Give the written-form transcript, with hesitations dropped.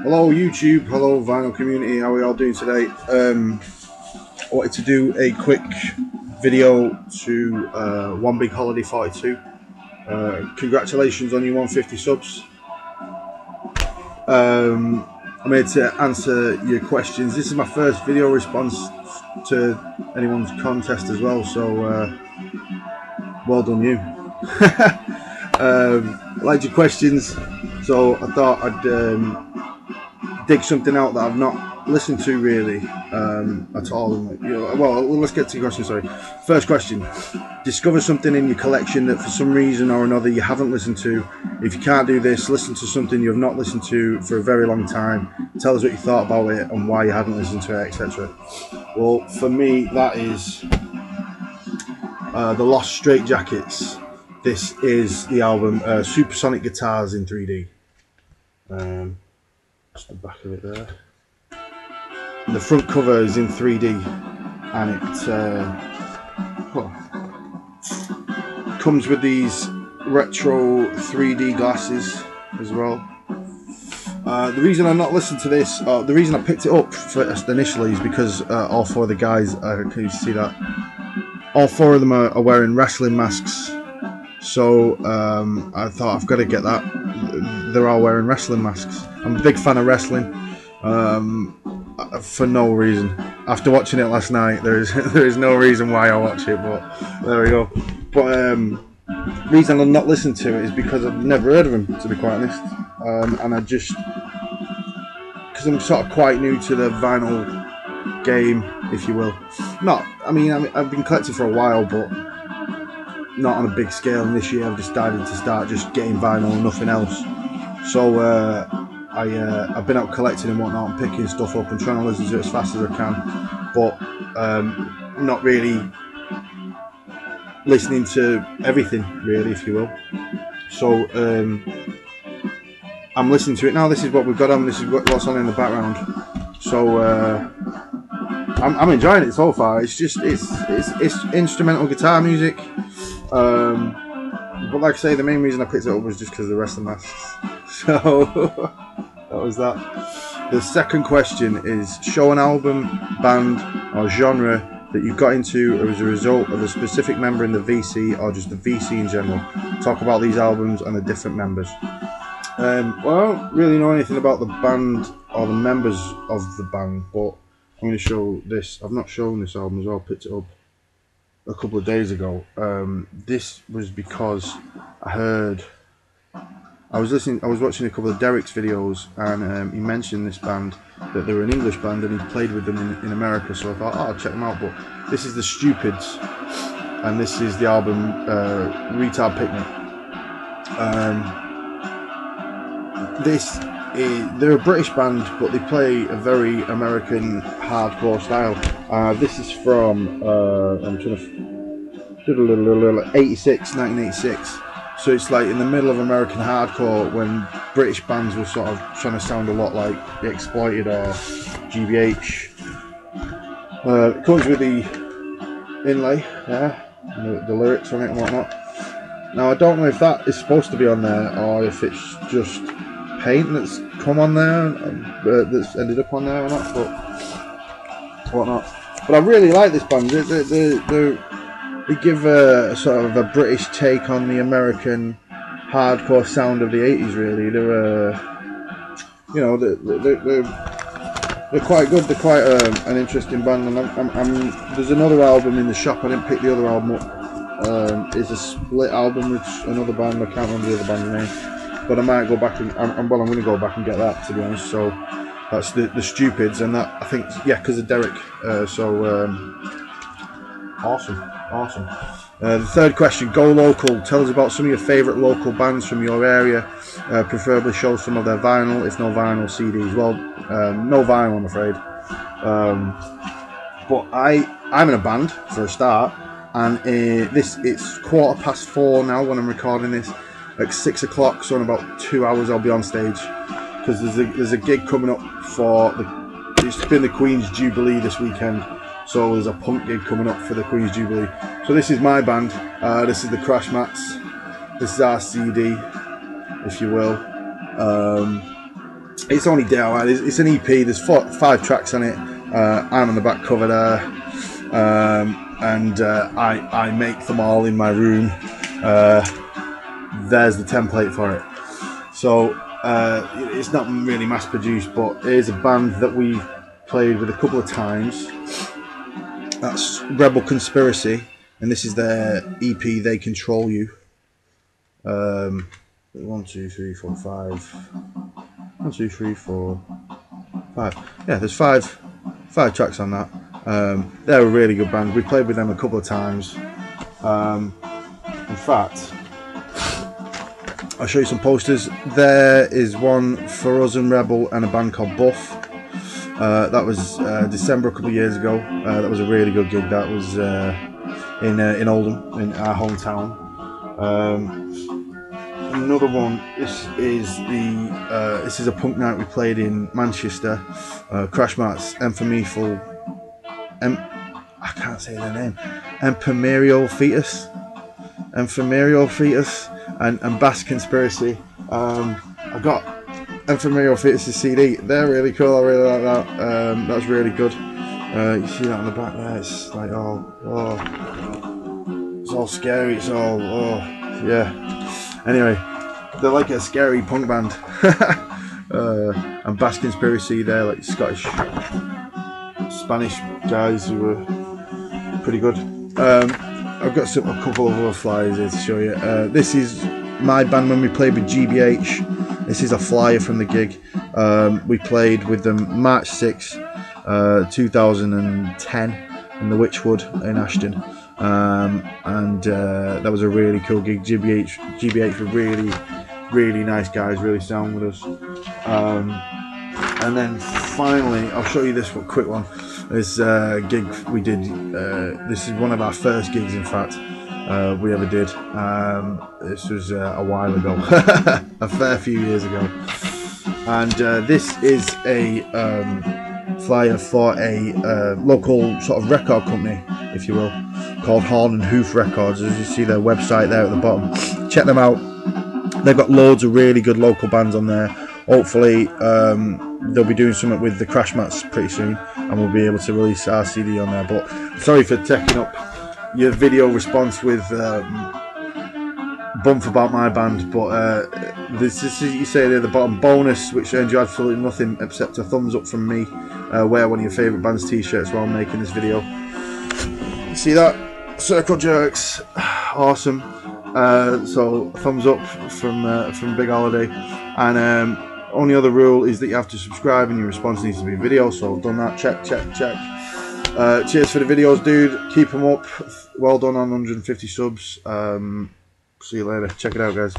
Hello YouTube, hello vinyl community, how are we all doing today? I wanted to do a quick video to onebigholiday42. Congratulations on your 150 subs. I'm here to answer your questions. This is my first video response to anyone's contest as well, so well done you. I liked your questions, so I thought I'd dig something out that I've not listened to really at all. Well, let's get to the question. Sorry. First question: discover something in your collection that for some reason or another you haven't listened to. If you can't do this, listen to something you have not listened to for a very long time. Tell us what you thought about it and why you hadn't listened to it, etc. Well, for me, that is the Lost Straitjackets. This is the album Supersonic Guitars in 3D. Just the back of it there. And the front cover is in 3D, and it comes with these retro 3D glasses as well. The reason I'm not listening to this, the reason I picked it up first initially is because all four of the guys, can you see that? All four of them are wearing wrestling masks. So I thought I've got to get that. They're all wearing wrestling masks. I'm a big fan of wrestling for no reason. After watching it last night, there is no reason why I watch it, but there we go. But reason I'm not listening to it is because I've never heard of him, to be quite honest, and I just, because I'm sort of quite new to the vinyl game, if you will. I mean I've been collecting for a while, but not on a big scale, and this year I've decided to start just getting vinyl and nothing else. So I've been out collecting and whatnot and picking stuff up and trying to listen to it as fast as I can, but not really listening to everything really, if you will. So I'm listening to it now. This is what we've got on, this is what's on in the background. So I'm enjoying it so far. It's just it's instrumental guitar music. But like I say, the main reason I picked it up was just because of the rest of the masks. So that was that. The second question is: show an album, band, or genre that you got into as a result of a specific member in the VC or just the VC in general. Talk about these albums and the different members. Well, I don't really know anything about the band or the members of the band, but I'm going to show this. I've not shown this album as well. I picked it up a couple of days ago. This was because I was watching a couple of Derek's videos, and he mentioned this band, that they were an English band, and he played with them in America, so I thought, oh, I'll check them out. But this is the Stupids, and this is the album Retard Picnic. They're a British band, but they play a very American hardcore style. This is from 1986. So it's like in the middle of American hardcore when British bands were sort of trying to sound a lot like The Exploited or GBH. It comes with the inlay, the lyrics on it and whatnot. Now I don't know if that is supposed to be on there or if it's just paint that's come on there, that's ended up on there or not, but whatnot. But I really like this band. They give a sort of a British take on the American hardcore sound of the 80s. Really, they're they're quite good. They're quite an interesting band. And there's another album in the shop. I didn't pick the other album up. It's a split album with another band. I can't remember the other band's name, but I might go back and I'm going to go back and get that, to be honest. So that's the Stupids, and that I think, yeah, because of Derek. Awesome. The third question: go local. Tell us about some of your favourite local bands from your area. Preferably show some of their vinyl. If no vinyl, CDs. Well, no vinyl, I'm afraid. But I'm in a band for a start, and it's 4:15 now when I'm recording this. Like 6 o'clock, so in about 2 hours I'll be on stage, because there's a gig coming up for it's been the Queen's Jubilee this weekend. So there's a punk gig coming up for the Queen's Jubilee. So this is my band. This is the Crash Mats. This is our CD, if you will. It's only DIY. It's an EP. There's 5 tracks on it. I'm on the back cover there, and I make them all in my room. There's the template for it. So it's not really mass produced, but it is a band that we played with a couple of times. That's Rebel Conspiracy, and this is their EP, They Control You. 1, 2, 3, 4, 5. 1, 2, 3, 4, 5. Yeah, there's five tracks on that. They're a really good band. We played with them a couple of times. In fact, I'll show you some posters. There is one for us and Rebel and a band called Buff. That was December a couple of years ago. That was a really good gig. That was in Oldham, in our hometown. Another one. This is a punk night we played in Manchester. Crash Mats, I can't say their name. Empyreal Fetus, and Bass Conspiracy. I got Empyreal Fetus' CD. They're really cool. I really like that. That's really good. You see that on the back there? It's like it's all scary. It's all yeah. Anyway, they're like a scary punk band. And Bass Conspiracy, they're like Spanish guys who were pretty good. I've got a couple of other flyers here to show you. This is my band when we played with GBH. This is a flyer from the gig. We played with them March 6, 2010 in the Witchwood in Ashton. And that was a really cool gig. GBH were really nice guys, really sound with us. And then finally, I'll show you this quick one. This gig we did. This is one of our first gigs, in fact, we ever did. This was a while ago, a fair few years ago. And this is a flyer for a local sort of record company, if you will, called Horn and Hoof Records. As you see their website there at the bottom, check them out. They've got loads of really good local bands on there. Hopefully they'll be doing something with the Crash Mats pretty soon, and we'll be able to release our CD on there. But sorry for taking up your video response with bump about my band, but this is, you say there at the bottom, bonus, which earns you absolutely nothing except a thumbs up from me. Wear one of your favourite band's t-shirts while I'm making this video. You see that? Circle jerks, awesome. So thumbs up from Big Holiday, and only other rule is that you have to subscribe and your response needs to be video. So I've done that. Check. Cheers for the videos, dude. Keep them up. Well done on 150 subs. See you later. Check it out, guys.